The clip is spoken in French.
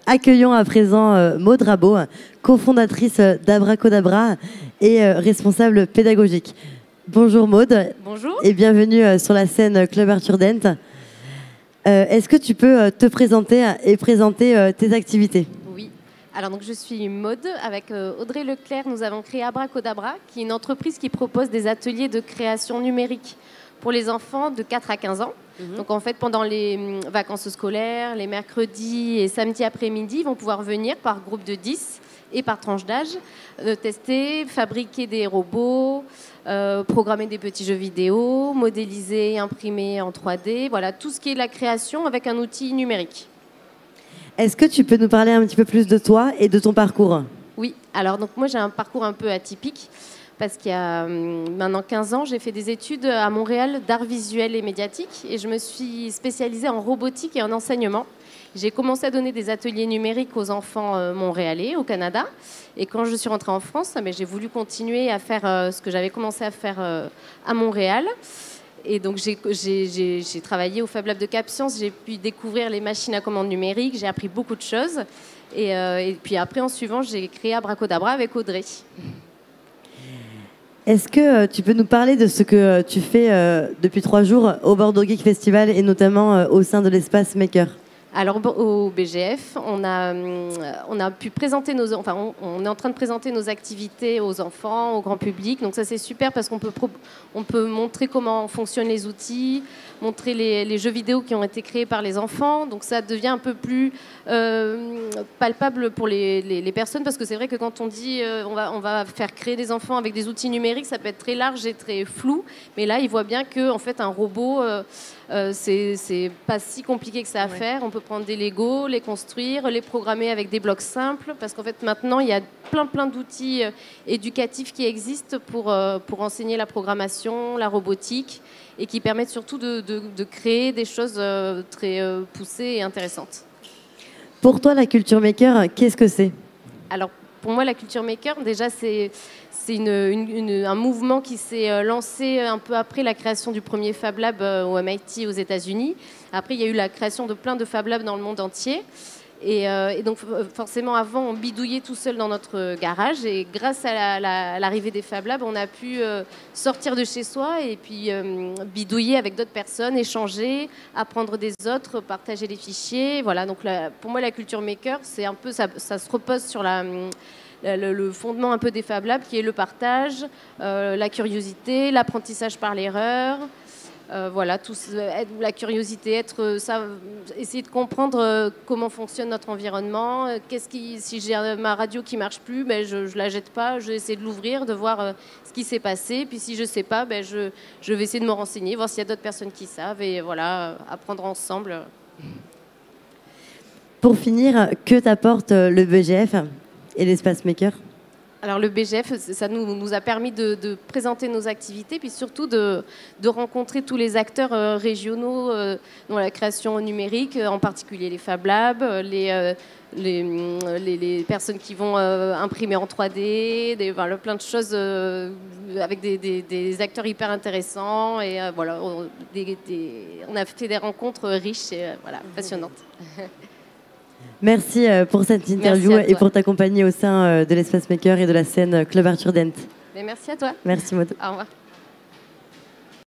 Accueillons à présent Maud Rabot, cofondatrice d'Abracodabra et responsable pédagogique. Bonjour Maud. Bonjour. Et bienvenue sur la scène Club Arthur Dent. Est-ce que tu peux te présenter et présenter tes activités? Oui. Alors donc je suis Maud. Avec Audrey Leclerc, nous avons créé Abracodabra, qui est une entreprise qui propose des ateliers de création numérique pour les enfants de 4 à 15 ans. Donc en fait, pendant les vacances scolaires, les mercredis et samedis après-midi, ils vont pouvoir venir par groupe de 10 et par tranche d'âge, tester, fabriquer des robots, programmer des petits jeux vidéo, modéliser, imprimer en 3D, voilà, tout ce qui est la création avec un outil numérique. Est-ce que tu peux nous parler un petit peu plus de toi et de ton parcours? Oui, alors donc moi j'ai un parcours un peu atypique. Parce qu'il y a maintenant 15 ans, j'ai fait des études à Montréal d'art visuel et médiatique et je me suis spécialisée en robotique et en enseignement. J'ai commencé à donner des ateliers numériques aux enfants montréalais au Canada. Et quand je suis rentrée en France, j'ai voulu continuer à faire ce que j'avais commencé à faire à Montréal. Et donc j'ai travaillé au Fab Lab de Cap Science, j'ai pu découvrir les machines à commande numérique, j'ai appris beaucoup de choses. Et puis après, en suivant, j'ai créé Abracodabra avec Audrey. Est-ce que tu peux nous parler de ce que tu fais depuis 3 jours au Bordeaux Geek Festival et notamment au sein de l'espace Maker? Alors au BGF, on a pu présenter on est en train de présenter nos activités aux enfants, au grand public. Donc ça c'est super parce qu'on peut montrer comment fonctionnent les outils, montrer les jeux vidéo qui ont été créés par les enfants. Donc ça devient un peu plus palpable pour les personnes parce que c'est vrai que quand on dit on va faire créer des enfants avec des outils numériques, ça peut être très large et très flou. Mais là, ils voient bien que en fait un robot c'est pas si compliqué que ça à faire. On peut prendre des Lego, les construire, les programmer avec des blocs simples parce qu'en fait maintenant il y a plein d'outils éducatifs qui existent pour enseigner la programmation, la robotique et qui permettent surtout de créer des choses très poussées et intéressantes. Pour toi, la culture maker, qu'est-ce que c'est? Alors pour moi, la culture maker, déjà c'est un mouvement qui s'est lancé un peu après la création du premier Fab Lab au MIT aux États-Unis. Après, il y a eu la création de plein de Fab Labs dans le monde entier. Et donc, forcément, avant, on bidouillait tout seul dans notre garage. Et grâce à l'arrivée des Fab Labs, on a pu sortir de chez soi et puis bidouiller avec d'autres personnes, échanger, apprendre des autres, partager les fichiers. Voilà. Donc, pour moi, la culture maker, c'est un peu ça se repose sur le fondement un peu des Fab Labs qui est le partage, la curiosité, l'apprentissage par l'erreur, voilà, la curiosité, essayer de comprendre comment fonctionne notre environnement, si j'ai ma radio qui marche plus, je la jette pas, je vais essayer de l'ouvrir, de voir ce qui s'est passé, puis si je sais pas, je vais essayer de me renseigner, voir s'il y a d'autres personnes qui savent et voilà, apprendre ensemble. Pour finir, que t'apporte le BGF et l'espace Maker? Alors le BGF, ça nous a permis de présenter nos activités, puis surtout de rencontrer tous les acteurs régionaux dans la création numérique, en particulier les Fab Labs, les personnes qui vont imprimer en 3D, plein de choses avec des acteurs hyper intéressants. Et voilà, on a fait des rencontres riches et passionnantes. Merci pour cette interview et pour t'accompagner au sein de l'espace Maker et de la scène Club Arthur Dent. Merci à toi. Merci Maud. Au revoir.